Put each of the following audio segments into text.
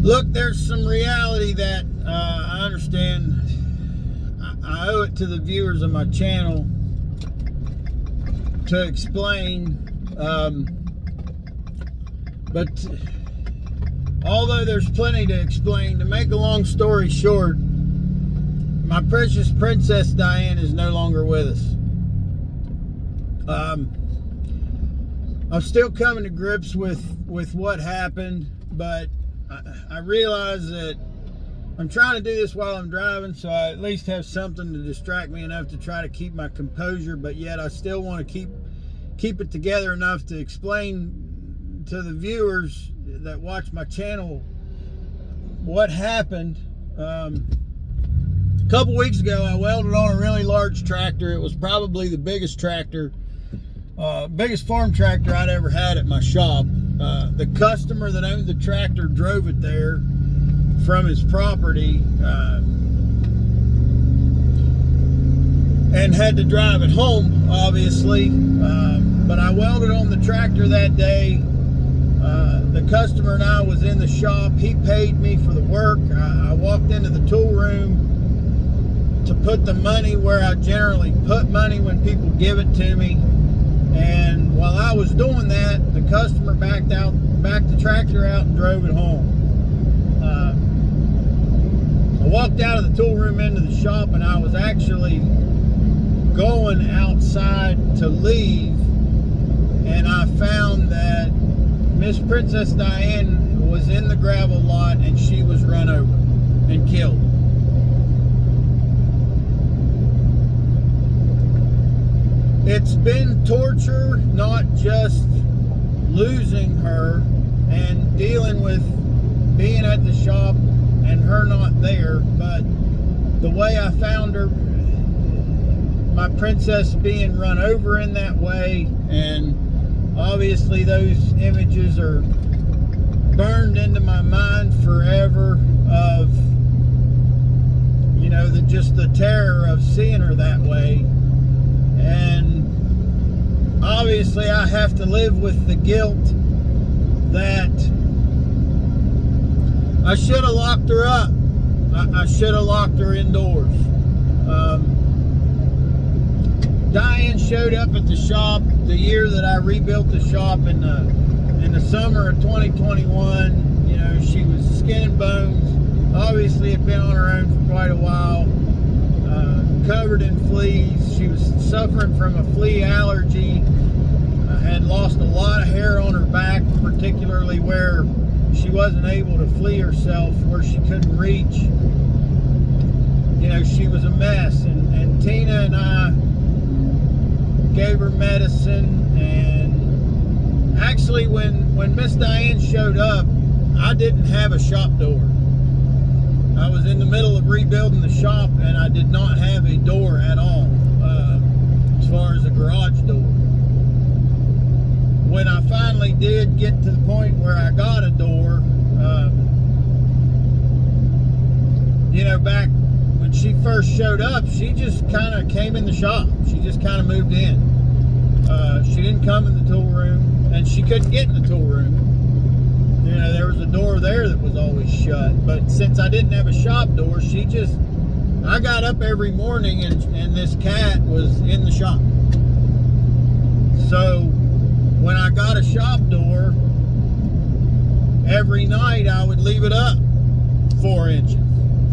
Look, there's some reality that I understand. I owe it to the viewers of my channel to explain. But although there's plenty to explain, to make a long story short, my precious Princess Diane is no longer with us. I'm still coming to grips with what happened, but I realize that I'm trying to do this while I'm driving, so I at least have something to distract me enough to try to keep my composure, but yet I still want to keep it together enough to explain to the viewers that watch my channel what happened. A couple weeks ago, I welded on a really large tractor. It was probably the biggest tractor, biggest farm tractor I'd ever had at my shop. The customer that owned the tractor drove it there from his property and had to drive it home, obviously. But I welded on the tractor that day. The customer and I was in the shop. He paid me for the work. I walked into the tool room to put the money where I generally put money when people give it to me. And while I was doing that, the customer backed the tractor out and drove it home. I walked out of the tool room into the shop, and I was actually going outside to leave, and I found that Miss Princess Diane was in the gravel lot, and she was run over and killed. It's been torture, not just losing her and dealing with being at the shop and her not there, but the way I found her, my princess being run over in that way, and obviously those images are burned into my mind forever of, you know, just the terror of seeing her that way. And obviously I have to live with the guilt that I should have locked her up. I should have locked her indoors. Diane showed up at the shop the year that I rebuilt the shop in the summer of 2021. You know, she was skin and bones. Obviously had been on her own for quite a while. Covered in fleas. She was suffering from a flea allergy. Had lost a lot of hair on her back, particularly where she wasn't able to flea herself, where she couldn't reach. You know, she was a mess. And Tina and I gave her medicine. And actually, when Miss Diane showed up, I didn't have a shop door. I was in the middle of rebuilding the shop, and I did not have a door at all, as far as a garage door. When I finally did get to the point where I got a door, you know, back when she first showed up, she just kind of came in the shop. She just kind of moved in. She didn't come in the tool room, and she couldn't get in the tool room. You know, there was a door there that was always shut. But since I didn't have a shop door, I got up every morning and this cat was in the shop. So when I got a shop door, every night I would leave it up 4 inches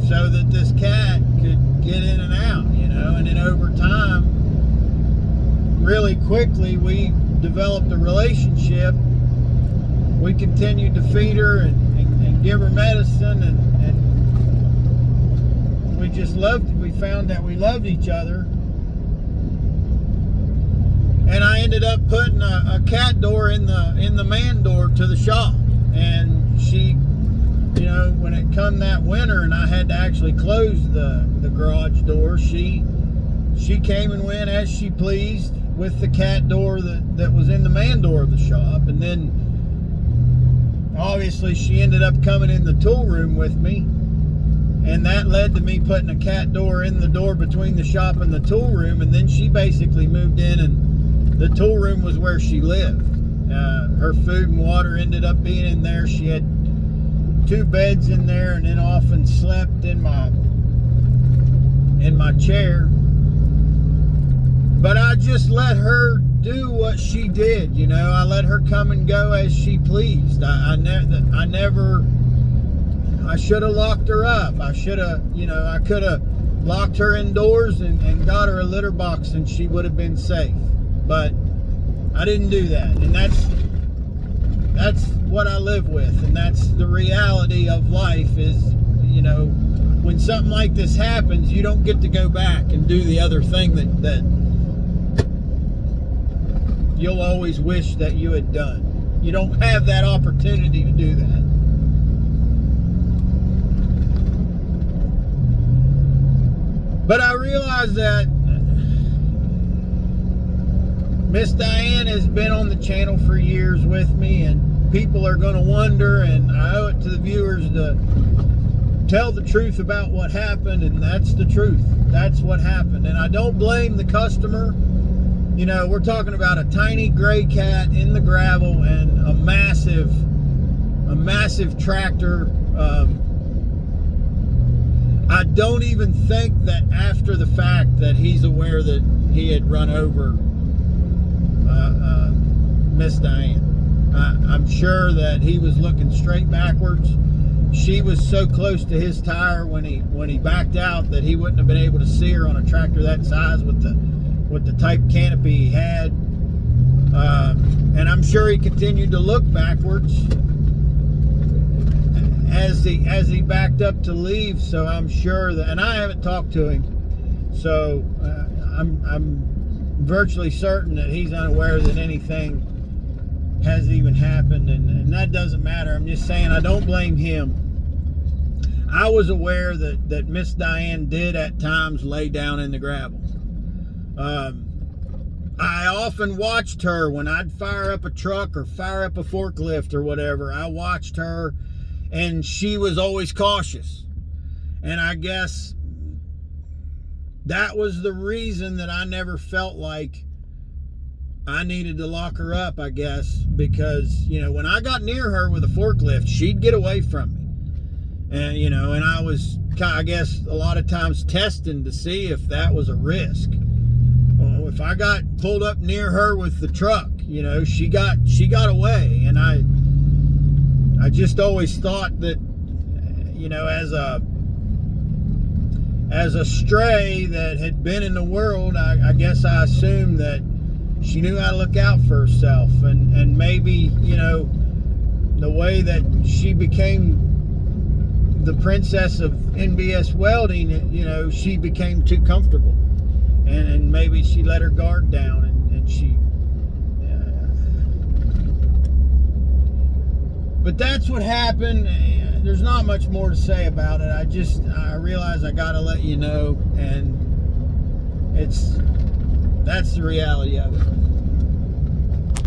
so that this cat could get in and out, you know. And then over time, really quickly, we developed a relationship. We continued to feed her and give her medicine, and we just we found that we loved each other. And I ended up putting a cat door in the man door to the shop. And she, you know, when it come that winter and I had to actually close the garage door, she came and went as she pleased with the cat door that was in the man door of the shop. And then obviously she ended up coming in the tool room with me, and that led to me putting a cat door in the door between the shop and the tool room. And then she basically moved in, and the tool room was where she lived. Her food and water ended up being in there. She had 2 beds in there, and then often slept in my chair. But I just let her do what she did, you know. I let her come and go as she pleased. I should have locked her up. I should have, you know, I could have locked her indoors and got her a litter box, and she would have been safe. But I didn't do that, and that's what I live with, and that's the reality of life. Is, you know, when something like this happens, you don't get to go back and do the other thing that you'll always wish that you had done. You don't have that opportunity to do that. But I realize that Miss Diane has been on the channel for years with me, and people are going to wonder, and I owe it to the viewers to tell the truth about what happened, and that's the truth. That's what happened. And I don't blame the customer. You know, we're talking about a tiny gray cat in the gravel and a massive tractor. I don't even think that after the fact that he's aware that he had run over Miss Diane. I'm sure that he was looking straight backwards. She was so close to his tire when he backed out that he wouldn't have been able to see her on a tractor that size with the type canopy he had. And I'm sure he continued to look backwards as he backed up to leave. So I'm sure that, and I haven't talked to him, so I'm virtually certain that he's unaware that anything has even happened, and that doesn't matter. I'm just saying I don't blame him. I was aware that Miss Diane did at times lay down in the gravel. I often watched her when I'd fire up a truck or fire up a forklift or whatever. I watched her, and she was always cautious. And I guess that was the reason that I never felt like I needed to lock her up, I guess, because, you know, when I got near her with a forklift, she'd get away from me. And, you know, and I was, I guess, a lot of times testing to see if that was a risk. Well, if I got pulled up near her with the truck, you know, she got away. And I just always thought that, you know, as a stray that had been in the world, I guess I assumed that she knew how to look out for herself, and maybe, you know, the way that she became the princess of NBS welding, you know, she became too comfortable, and maybe she let her guard down, and she but that's what happened. There's not much more to say about it. I realize I gotta let you know, and that's the reality of it.